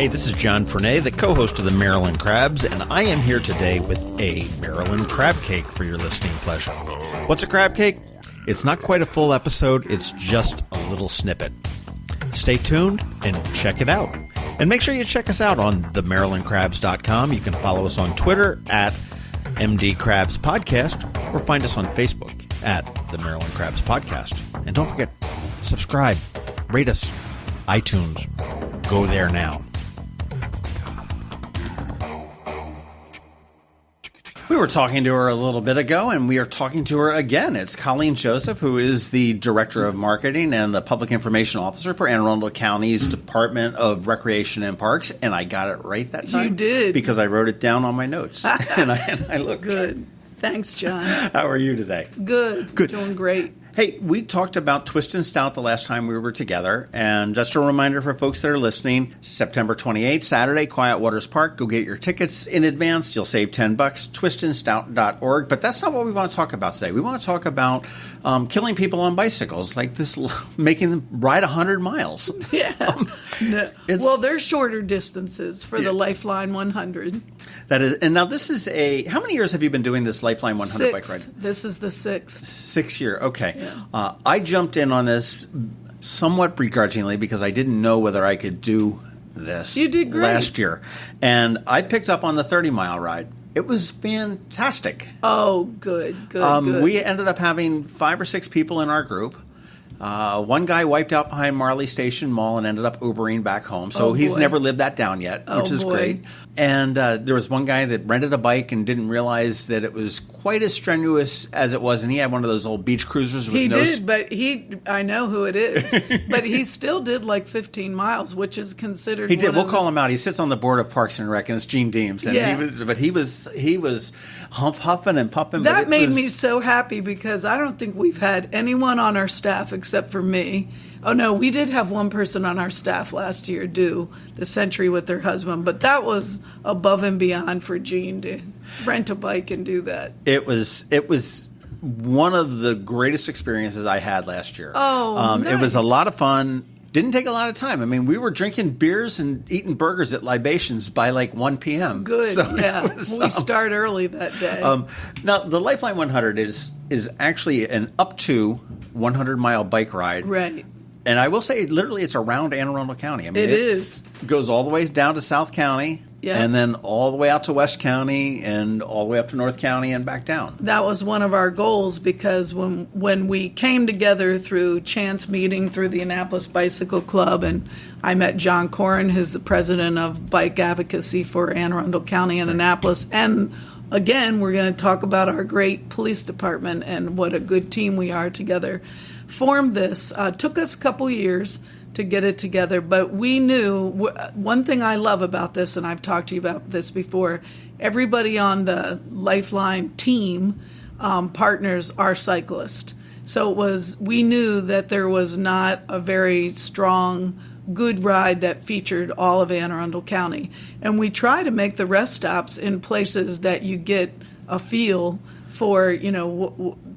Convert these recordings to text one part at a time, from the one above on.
Hey, this is John Fernay, the co-host of the Maryland Crabs, and I am here today with a Maryland crab cake for your listening pleasure. What's a crab cake? It's not quite a full episode, it's just a little snippet. Stay tuned and check it out. And make sure you check us out on themarylandcrabs.com. You can follow us on Twitter at MD Crabs Podcast, or find us on Facebook at the Maryland Crabs Podcast. And don't forget, subscribe, rate us, iTunes. Go there now. We were talking to her a little bit ago, and we are talking to her again. It's Colleen Joseph, who is the Director of Marketing and the Public Information Officer for Anne Arundel County's Department of Recreation and Parks. And I got it right that time. You did. Because I wrote it down on my notes. and I looked. Good. Thanks, John. How are you today? Good. Doing great. Hey, we talked about Twist and Stout the last time we were together, and just a reminder for folks that are listening, September 28th, Saturday, Quiet Waters Park. Go get your tickets in advance. You'll save $10, twistandstout.org. But that's not what we want to talk about today. We want to talk about killing people on bicycles, like this, making them ride 100 miles. Yeah. Well, there's shorter distances for the Lifeline 100. That is, and now this is how many years have you been doing this Lifeline 100 bike ride? This is the 6th. 6th year, okay. Yeah. I jumped in on this somewhat begrudgingly because I didn't know whether I could do this. You did great. Last year. And I picked up on the 30-mile ride. It was fantastic. Oh, good. We ended up having 5 or 6 people in our group. One guy wiped out behind Marley Station Mall and ended up Ubering back home. So he's never lived that down yet, which is great. And there was one guy that rented a bike and didn't realize that it was quite as strenuous as it was. And he had one of those old beach cruisers. I know who it is. But he still did like 15 miles, which is considered. He did. We'll call him out. He sits on the board of Parks and Rec, and it's Gene Deems. And he was huffing and puffing. That made me so happy because I don't think we've had anyone on our staff except for me. Oh, no, we did have one person on our staff last year do the Century with their husband, but that was above and beyond for Gene to rent a bike and do that. It was one of the greatest experiences I had last year. Oh, nice. It was a lot of fun. Didn't take a lot of time. I mean, we were drinking beers and eating burgers at Libations by like 1 p.m. Good, so yeah. We start early that day. Now, the Lifeline 100 is actually an up to 100-mile bike ride. Right. And I will say, literally, it's around Anne Arundel County. I mean, it goes all the way down to South County, and then all the way out to West County, and all the way up to North County and back down. That was one of our goals because when we came together through chance meeting through the Annapolis Bicycle Club, and I met John Corrin, who's the president of Bike Advocacy for Anne Arundel County and Annapolis, and again, we're going to talk about our great police department and what a good team we are together. Formed this. Took us a couple years to get it together, but we knew one thing I love about this, and I've talked to you about this before, everybody on the Lifeline team partners are cyclists. So we knew that there was not a very strong, good ride that featured all of Anne Arundel County. And we try to make the rest stops in places that you get a feel for,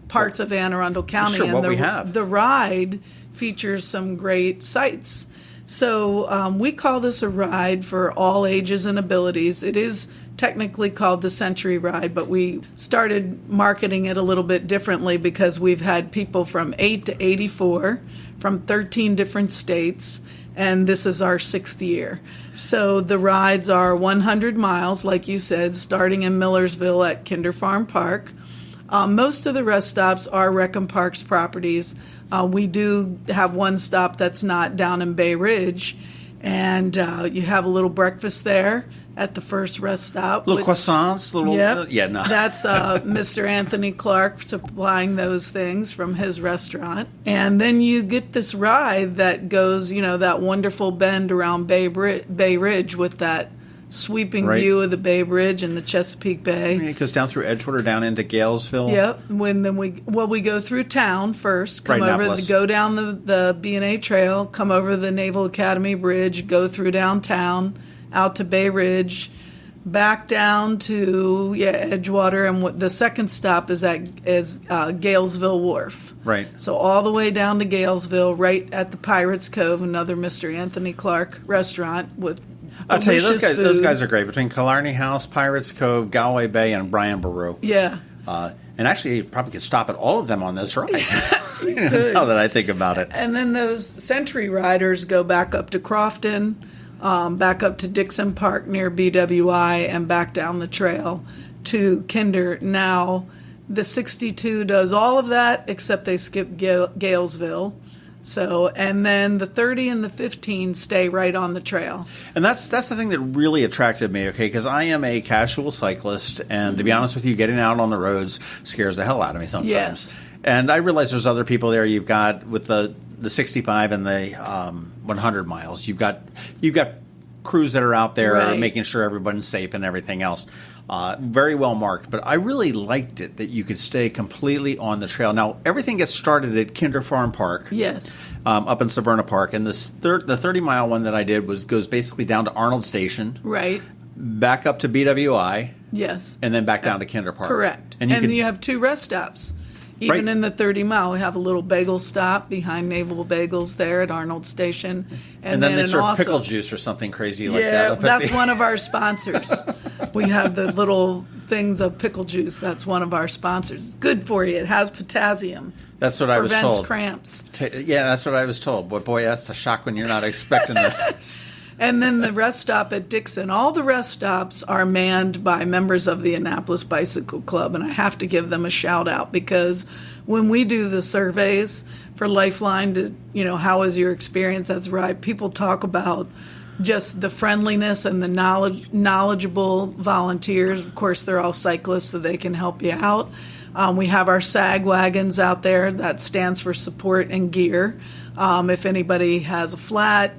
parts of Anne Arundel County. Sure, and what we have. The ride features some great sights. So we call this a ride for all ages and abilities. It is technically called the Century Ride, but we started marketing it a little bit differently because we've had people from 8 to 84 from 13 different states, and this is our 6th year. So the rides are 100 miles, like you said, starting in Millersville at Kinder Farm Park. Most of the rest stops are Rec and Parks properties. We do have one stop that's not down in Bay Ridge, and you have a little breakfast there at the first rest stop. Little croissants, no. That's Mr. Anthony Clark supplying those things from his restaurant. And then you get this ride that goes, that wonderful bend around Bay Ridge with that sweeping view of the Bay Bridge and the Chesapeake Bay. It goes down through Edgewater, down into Galesville. Yep. We go through town first, go down the B&A Trail, come over the Naval Academy Bridge, go through downtown, out to Bay Ridge, back down to Edgewater, and the second stop is Galesville Wharf. Right. So all the way down to Galesville, right at the Pirates Cove, another Mr. Anthony Clark restaurant with I'll tell you, those delicious guys food. are great. Between Killarney House, Pirates Cove, Galway Bay, and Brian Boru. Yeah. And actually, you probably could stop at all of them on this ride. Could. Now that I think about it. And then those Century riders go back up to Crofton, back up to Dixon Park near BWI, and back down the trail to Kinder. Now, the 62 does all of that, except they skip Galesville. So, and then the 30 and the 15 stay right on the trail. And that's the thing that really attracted me, okay, because I am a casual cyclist, and to be honest with you, getting out on the roads scares the hell out of me sometimes. Yes. And I realize there's other people there. You've got, with the 65 and the 100 miles, you've got crews that are out there Right. making sure everyone's safe and everything else. Very well marked, but I really liked it that you could stay completely on the trail. Now, everything gets started at Kinder Farm Park. Yes. Up in Severna Park, and the 30-mile one that I did goes basically down to Arnold Station, Right. back up to BWI, Yes. and then back down to Kinder Park. Correct. And you have 2 rest stops. Even Right. in the 30-mile, we have a little bagel stop behind Naval Bagels there at Arnold Station. and then they serve also- pickle juice or something crazy like that. Yeah, up at that's the- one of our sponsors. We have the little things of pickle juice. That's one of our sponsors. It's good for you. It has potassium. That's what I was Prevents told. cramps. Yeah, that's what I was told. Boy, that's a shock when you're not expecting that. And then the rest stop at Dixon. All the rest stops are manned by members of the Annapolis Bicycle Club, and I have to give them a shout out because when we do the surveys for Lifeline to, how was your experience? That's right. People talk about just the friendliness and the knowledgeable volunteers. Of course, they're all cyclists, so they can help you out. We have our SAG wagons out there. That stands for support and gear. If anybody has a flat,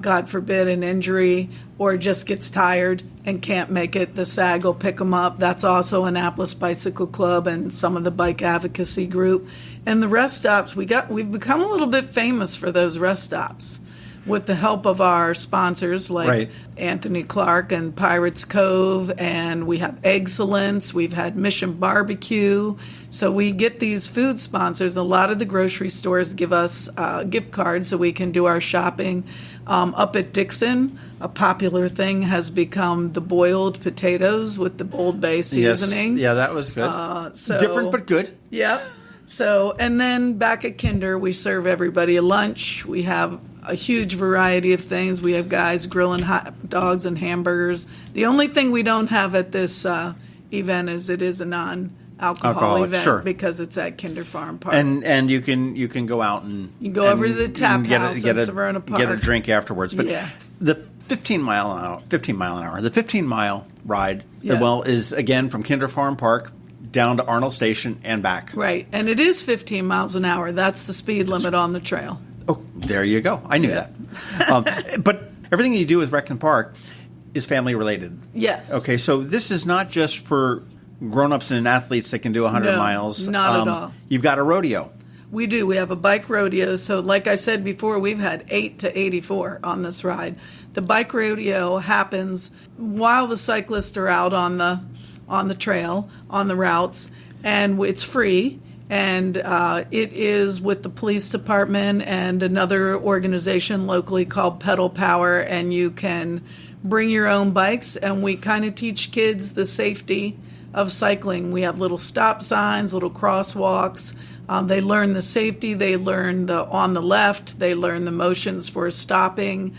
God forbid, an injury, or just gets tired and can't make it, the SAG will pick them up. That's also Annapolis Bicycle Club and some of the bike advocacy group. And the rest stops, we've become a little bit famous for those rest stops with the help of our sponsors like Right. Anthony Clark and Pirates Cove, and we have Excellence, we've had Mission Barbecue. So we get these food sponsors. A lot of the grocery stores give us gift cards so we can do our shopping. Up at Dixon, a popular thing has become the boiled potatoes with the Old Bay seasoning. Yes. Yeah, that was good. Different but good. Yep. So, and then back at Kinder, we serve everybody a lunch. We have a huge variety of things. We have guys grilling hot dogs and hamburgers. The only thing we don't have at this event is it is a non-alcohol event, sure. because it's at Kinder Farm Park. And you can go out and You can go over to the tap house in get Severna Park. Get a drink afterwards. But Yeah. the 15 mile an hour, the 15-mile ride, Yeah. is again from Kinder Farm Park down to Arnold Station and back. Right, and it is 15 miles an hour. That's the speed limit on the trail. Oh, there you go. I knew that. But everything you do with Rexon Park is family related. Yes. Okay, so this is not just for grown-ups and athletes that can do 100 No, miles. not at all. You've got a rodeo. We do. We have a bike rodeo. So like I said before, we've had 8 to 84 on this ride. The bike rodeo happens while the cyclists are out on the trail, on the routes, and it's free. And it is with the police department and another organization locally called Pedal Power, and you can bring your own bikes, and we kind of teach kids the safety of cycling. We have little stop signs, little crosswalks. They learn the safety. They learn the on the left. They learn the motions for stopping.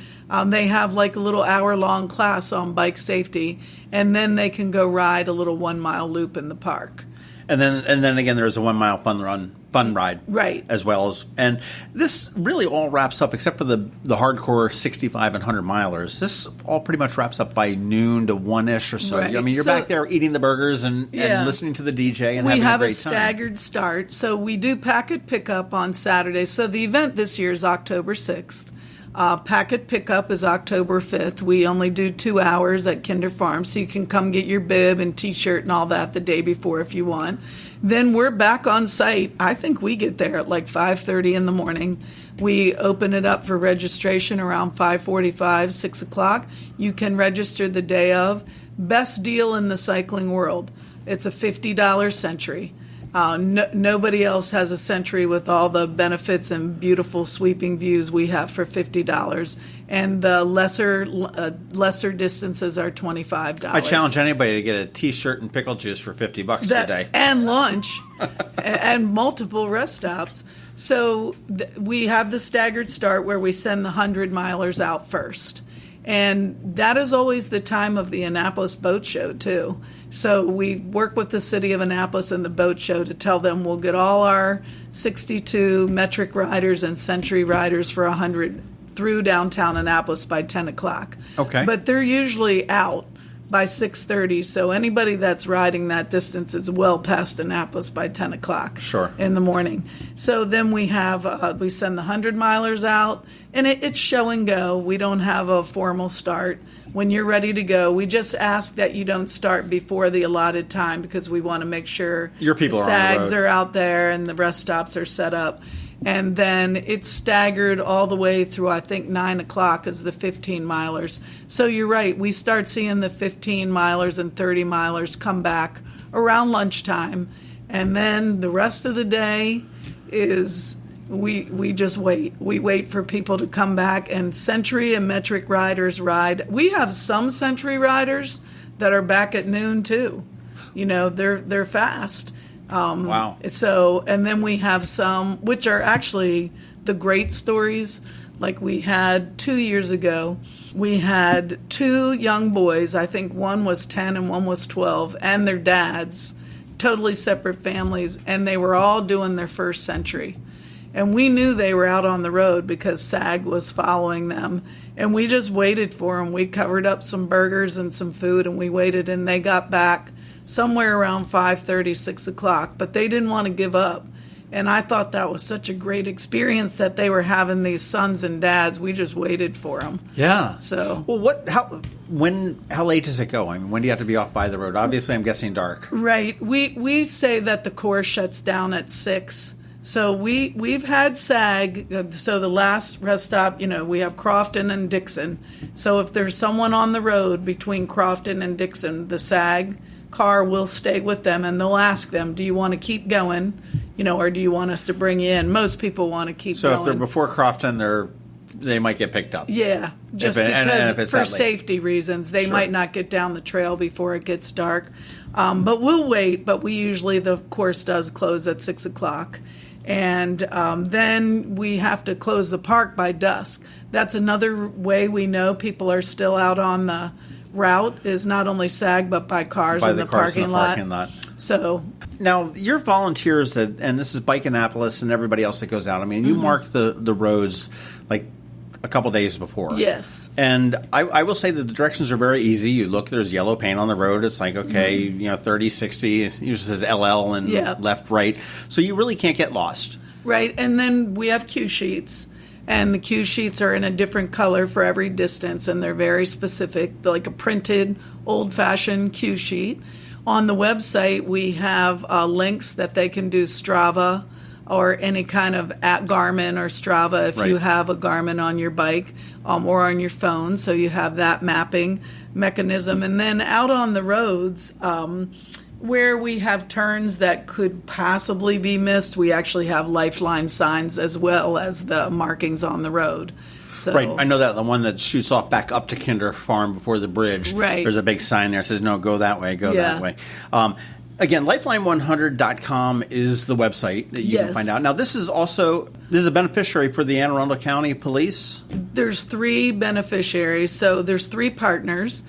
They have like a little hour-long class on bike safety, and then they can go ride a little 1-mile loop in the park. And then again, there's a 1-mile fun ride, Right. as well as, and this really all wraps up, except for the hardcore 65 and 100 milers. This all pretty much wraps up by noon to 1-ish or so. Right. I mean, you're So- back there eating the burgers and listening to the DJ and We having have a a great time. staggered start. So we do packet pickup on Saturday. So the event this year is October 6th. Packet pickup is October 5th. We only do 2 hours at Kinder Farm, so you can come get your bib and T-shirt and all that the day before if you want. Then we're back on site. I think we get there at like 5:30 in the morning. We open it up for registration around 5:45, 6 o'clock. You can register the day of. Best deal in the cycling world. It's a $50 Century. Nobody else has a Century with all the benefits and beautiful sweeping views we have for $50, and the lesser distances are $25. I challenge anybody to get a T-shirt and pickle juice for $50 today, and lunch, and multiple rest stops. So we have the staggered start where we send the 100-milers out first. And that is always the time of the Annapolis Boat Show, too. So we work with the city of Annapolis and the boat show to tell them we'll get all our 62 metric riders and Century riders for 100 through downtown Annapolis by 10 o'clock. Okay. But they're usually out by 6:30, so anybody that's riding that distance is well past Annapolis by 10 o'clock in the morning. So then we have we send the 100-milers out, and it's show and go. We don't have a formal start. When you're ready to go, we just ask that you don't start before the allotted time because we want to make sure your people the are on the SAGs road. are out there and the rest stops are set up. And then it's staggered all the way through, I think, 9 o'clock is the 15-milers. So you're right. We start seeing the 15-milers and 30-milers come back around lunchtime. And then the rest of the day is we just wait. We wait for people to come back. And Century and metric riders ride. We have some Century riders that are back at noon, too. You know, they're fast. Wow. So, and then we have some, which are actually the great stories. Like we had 2 years ago, we had 2 young boys. I think one was 10 and one was 12, and their dads, totally separate families, and they were all doing their first Century. And we knew they were out on the road because SAG was following them. And we just waited for them. We covered up some burgers and some food, and we waited, and they got back somewhere around 5:30, 6 o'clock, but they didn't want to give up. And I thought that was such a great experience that they were having these sons and dads. We just waited for them. Yeah. So. Well, how late does it go? I mean, when do you have to be off by the road? Obviously, I'm guessing dark. Right. We say that the course shuts down at 6. So we've had SAG, so the last rest stop, you know, we have Crofton and Dixon. So if there's someone on the road between Crofton and Dixon, the SAG car will stay with them, and they'll ask them, do you want to keep going, you know, or do you want us to bring you in? Most people want to keep going. So if they're before Crofton, they might get picked up. Yeah, just because for safety reasons. They might not get down the trail before it gets dark. But we'll wait, but the course does close at 6 o'clock. And then we have to close the park by dusk. That's another way we know people are still out on the route, is not only SAG but by cars in the parking lot. So now your volunteers and this is Bike Annapolis and everybody else that goes out. I mean, you mark the roads like a couple days before. Yes. And I will say that the directions are very easy. You look, there's yellow paint on the road. It's like, okay, you know, 30, 60. It usually says LL and left, right. So you really can't get lost. Right. And then we have cue sheets. And the cue sheets are in a different color for every distance, and they're very specific. They're like a printed, old-fashioned cue sheet. On the website, we have links that they can do Strava or any kind of Garmin or Strava if you have a Garmin on your bike or on your phone. So you have that mapping mechanism. And then out on the roads, where we have turns that could possibly be missed, we actually have Lifeline signs as well as the markings on the road. So, right, I know that the one that shoots off back up to Kinder Farm before the bridge. Right. There's a big sign there that says, no, go that way, go that way. Again, lifeline100.com is the website that you can find out. Now, this is a beneficiary for the Anne Arundel County Police? There's 3 beneficiaries. So there's 3 partners.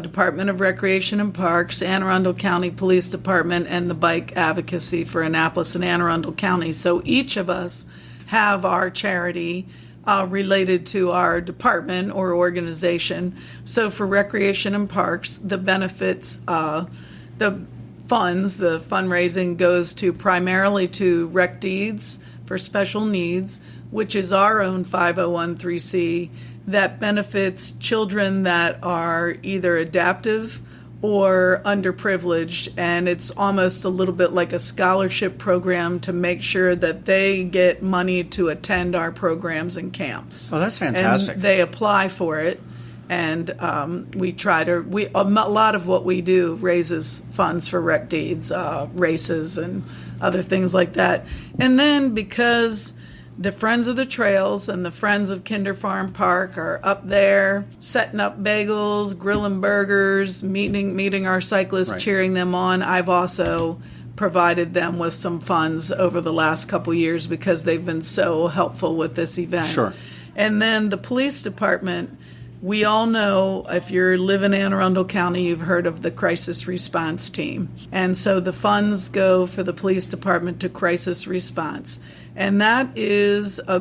Department of Recreation and Parks, Anne Arundel County Police Department, and the Bike Advocacy for Annapolis and Anne Arundel County. So each of us have our charity related to our department or organization. So for Recreation and Parks, the benefits, the funds, the fundraising goes to primarily to Rec Deeds for Special Needs, which is our own 501(c) that benefits children that are either adaptive or underprivileged, and it's almost a little bit like a scholarship program to make sure that they get money to attend our programs and camps. Oh, that's fantastic. And they apply for it, and we try to, a lot of what we do raises funds for Rec Deeds, races, and other things like that. And then because the Friends of the Trails and the Friends of Kinder Farm Park are up there setting up bagels, grilling burgers, meeting our cyclists, Right. cheering them on, I've also provided them with some funds over the last couple years because they've been so helpful with this event. Sure. And then the police department, we all know, if you live in Anne Arundel County, you've heard of the crisis response team. And so the funds go for the police department to crisis response. And that is a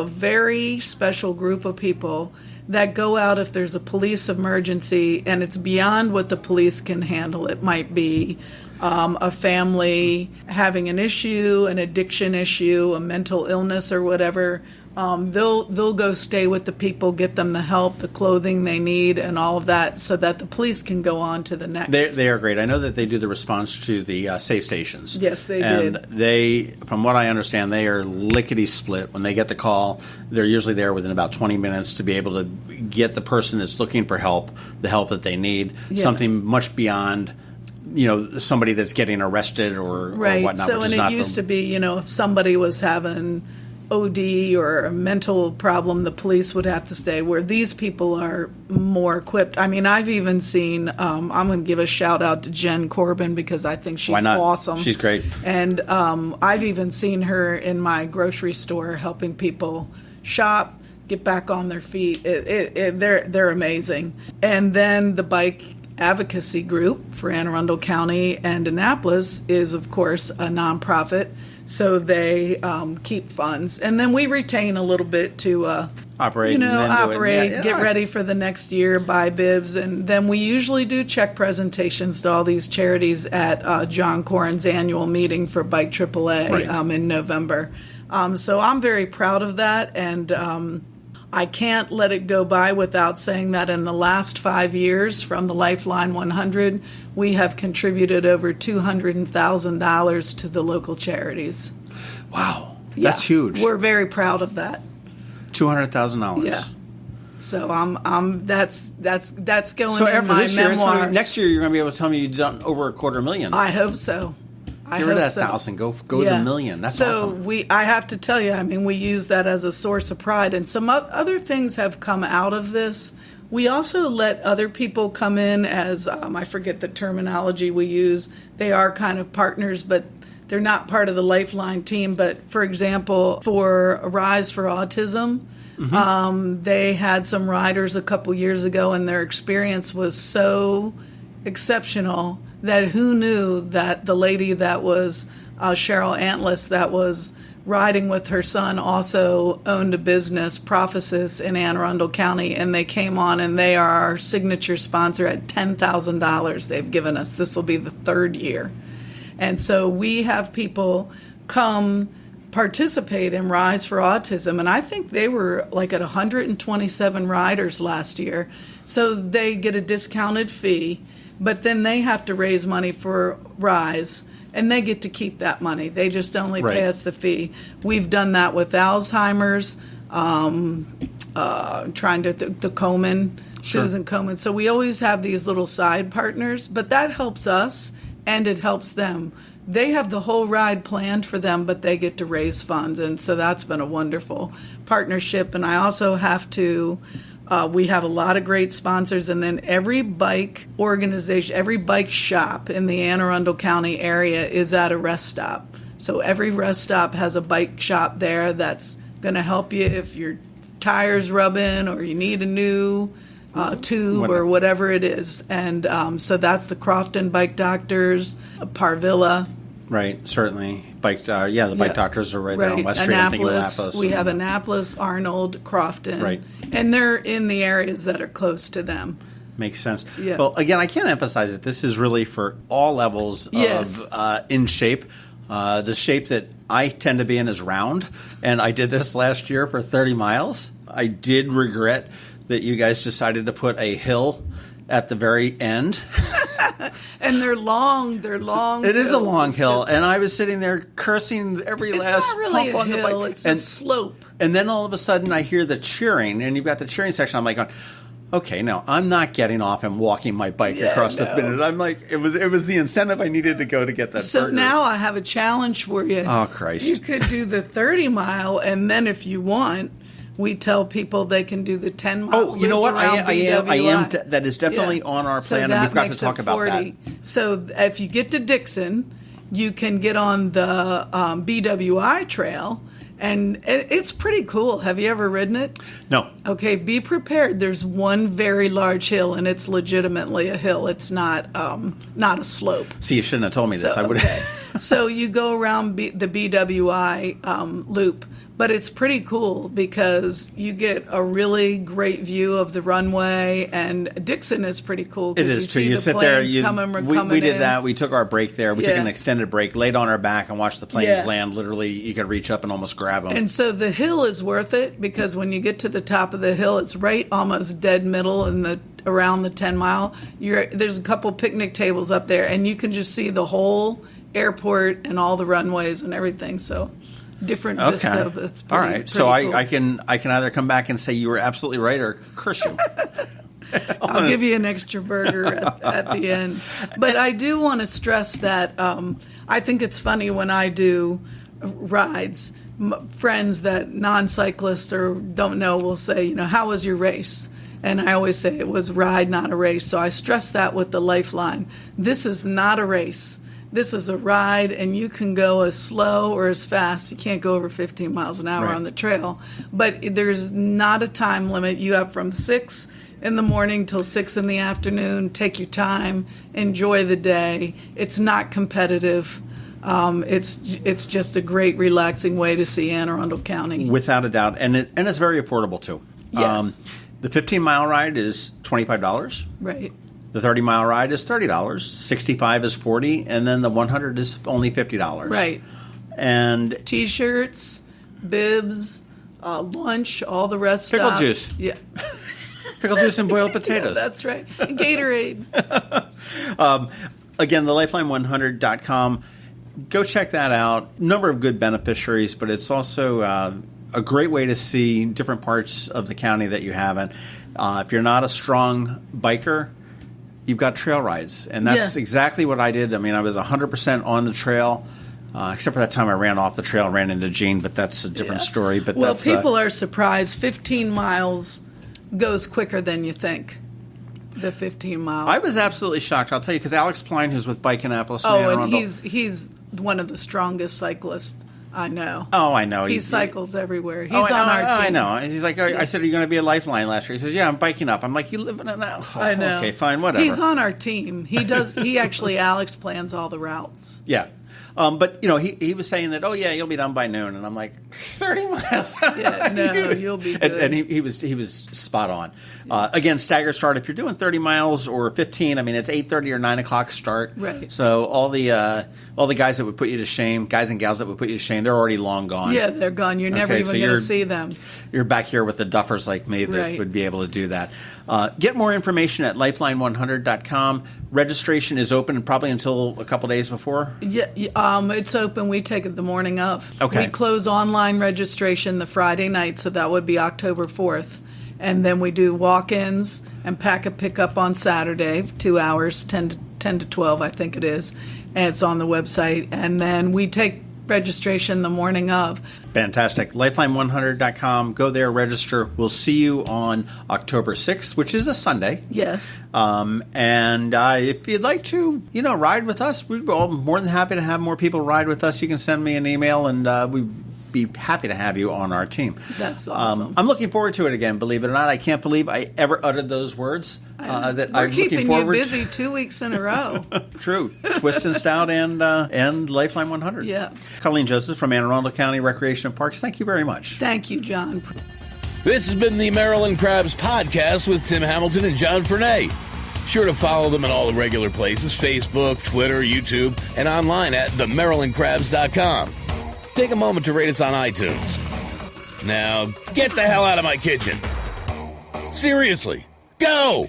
very special group of people that go out if there's a police emergency and it's beyond what the police can handle. It might be a family having an issue, an addiction issue, a mental illness or whatever. They'll go stay with the people, get them the help, the clothing they need, and all of that, so that the police can go on to the next. They are great. I know that they do the response to the safe stations. Yes, they and did. They, from what I understand, they are lickety split. When they get the call, they're usually there within about 20 minutes to be able to get the person that's looking for help, the help that they need, something much beyond, somebody that's getting arrested or whatnot. So, and it used to be, if somebody was having OD or a mental problem, the police would have to stay, where these people are more equipped. I mean, I've even seen, I'm going to give a shout out to Jen Corbin because I think she's awesome. She's great. And I've even seen her in my grocery store helping people shop, get back on their feet. They're amazing. And then the bike advocacy group for Anne Arundel County and Annapolis is, of course, a nonprofit. So they keep funds, and then we retain a little bit to operate, get ready for the next year, buy bibs, and then we usually do check presentations to all these charities at John Corrin's annual meeting for Bike AAA in November. So I'm very proud of that, and I can't let it go by without saying that in the last 5 years from the Lifeline 100, we have contributed over $200,000 to the local charities. Wow, that's huge. We're very proud of that. $200,000. Yeah. So that's going so in after my this year, memoirs. next year you're going to be able to tell me you've done over $250,000. I hope so. Get rid of that 1,000. Go to the $1 million. That's awesome. So I have to tell you, I mean, we use that as a source of pride. And some other things have come out of this. We also let other people come in as, I forget the terminology we use. They are kind of partners, but they're not part of the Lifeline team. But, for example, for Rise for Autism, they had some riders a couple years ago, and their experience was so exceptional that who knew that the lady that was Cheryl Antlis that was riding with her son also owned a business, Prophesis, in Anne Arundel County, and they came on and they are our signature sponsor at $10,000 they've given us. This will be the third year. And so we have people come participate in Rise for Autism, and I think they were like at 127 riders last year. So they get a discounted fee, but then they have to raise money for Rise, and they get to keep that money. They just only pay us the fee. We've done that with Alzheimer's, trying to the Komen, Susan Komen. So we always have these little side partners, but that helps us, and it helps them. They have the whole ride planned for them, but they get to raise funds, and so that's been a wonderful partnership. And I also have to... we have a lot of great sponsors, and then every bike organization, every bike shop in the Anne Arundel County area is at a rest stop. So every rest stop has a bike shop there that's going to help you if your tire's rubbing or you need a new tube or whatever it is. And so that's the Crofton Bike Doctors, Parvilla. Right, certainly. The bike doctors are right there on West Street. I'm thinking of Annapolis. We have Annapolis, Arnold, Crofton. Right. And they're in the areas that are close to them. Makes sense. Yeah. Well, again, I can't emphasize that this is really for all levels of in shape. The shape that I tend to be in is round, and I did this last year for 30 miles. I did regret that you guys decided to put a hill at the very end. And they're long. It is a long hill, and I was sitting there cursing every last pump on the bike. It's a slope. And then all of a sudden I hear the cheering, and you've got the cheering section. I'm like, okay, now I'm not getting off and walking my bike across the finish. I'm like, it was the incentive I needed to go to get that burger. So now I have a challenge for you. Oh, Christ. You could do the 30-mile, and then if you want, we tell people they can do the 10-mile. Oh, you know what? I am. BWI. That is definitely on our plan, and we've got to talk about that. So if you get to Dixon, you can get on the BWI trail, and it's pretty cool. Have you ever ridden it? No. Okay, be prepared. There's one very large hill, and it's legitimately a hill. It's not a slope. See, you shouldn't have told me this. I would. Okay. So you go around the BWI loop. But it's pretty cool because you get a really great view of the runway, and Dixon is pretty cool. It is you true. See You the sit there. we did that. We took our break there. We took an extended break, laid on our back, and watched the planes land. Literally, you could reach up and almost grab them. And so the hill is worth it because when you get to the top of the hill, it's right almost dead middle in around the 10-mile. There's a couple picnic tables up there, and you can just see the whole airport and all the runways and everything. So. Different vista. That's pretty, all right. Pretty so cool. I can either come back and say you were absolutely right or curse you. I'll give you an extra burger at the end. But I do want to stress that I think it's funny when I do rides. Friends that non-cyclists or don't know will say, how was your race? And I always say it was ride, not a race. So I stress that with the Lifeline. This is not a race. This is a ride, and you can go as slow or as fast. You can't go over 15 miles an hour on the trail. But there's not a time limit. You have from 6 in the morning till 6 in the afternoon. Take your time. Enjoy the day. It's not competitive. It's just a great, relaxing way to see Anne Arundel County. Without a doubt. And it's very affordable, too. Yes. The 15-mile ride is $25. Right. The 30-mile ride is $30. 65 is $40, and then the 100 is only $50. Right. And T-shirts, bibs, lunch, all the rest. Pickle stops. Juice. Yeah. Pickle juice and boiled potatoes. Yeah, that's right. And Gatorade. Again, the Lifeline100.com. Go check that out. Number of good beneficiaries, but it's also a great way to see different parts of the county that you haven't. If you're not a strong biker, you've got trail rides, and that's exactly what I did. I mean, I was 100% on the trail, except for that time I ran off the trail and ran into Gene, but that's a different story. But people are surprised. 15 miles goes quicker than you think. The 15 miles. I was absolutely shocked. I'll tell you, because Alex Pline, who's with Bike Annapolis, and he's one of the strongest cyclists I know. Oh, I know. He cycles everywhere. He's on our team. I know. And he's like, I said, are you going to be a Lifeline last year? He says, yeah, I'm biking up. I'm like, you live in an... I know. Okay, fine, whatever. He's on our team. He actually, Alex plans all the routes. Yeah. But, he was saying that, you'll be done by noon. And I'm like, 30 miles? Yeah, no, you'll be good. And he was spot on. Again, stagger start. If you're doing 30 miles or 15, I mean, it's 8:30 or 9 o'clock start. Right. So all the guys that would put you to shame, guys and gals that would put you to shame, they're already long gone. Yeah, they're gone. You're never even going to see them. You're back here with the duffers like me that would be able to do that. Get more information at Lifeline100.com. Registration is open probably until a couple days before. Yeah, it's open. We take it the morning of. Okay. We close online registration the Friday night, so that would be October 4th. And then we do walk-ins and pack a pickup on Saturday, 2 hours, 10 to 12, I think it is. And it's on the website. And then we take registration the morning of. Fantastic. Lifeline100.com. Go there, register. We'll see you on October 6th, which is a Sunday. Yes. And if you'd like to, ride with us, we're all more than happy to have more people ride with us. You can send me an email, and we'd be happy to have you on our team. That's awesome. I'm looking forward to it again, believe it or not. I can't believe I ever uttered those words. We're I'm looking keeping forward you busy 2 weeks in a row. True. Twist and Stout and Lifeline 100. Yeah. Colleen Joseph from Anne Arundel County Recreation and Parks, thank you very much. Thank you, John. This has been the Maryland Crabs podcast with Tim Hamilton and John Fernay. Sure to follow them in all the regular places, Facebook, Twitter, YouTube, and online at themarylandcrabs.com. Take a moment to rate us on iTunes. Now, get the hell out of my kitchen. Seriously, go!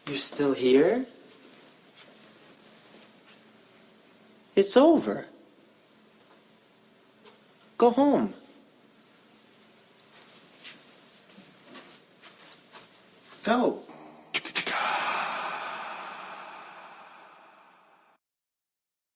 You're still here? It's over. Go home. Go.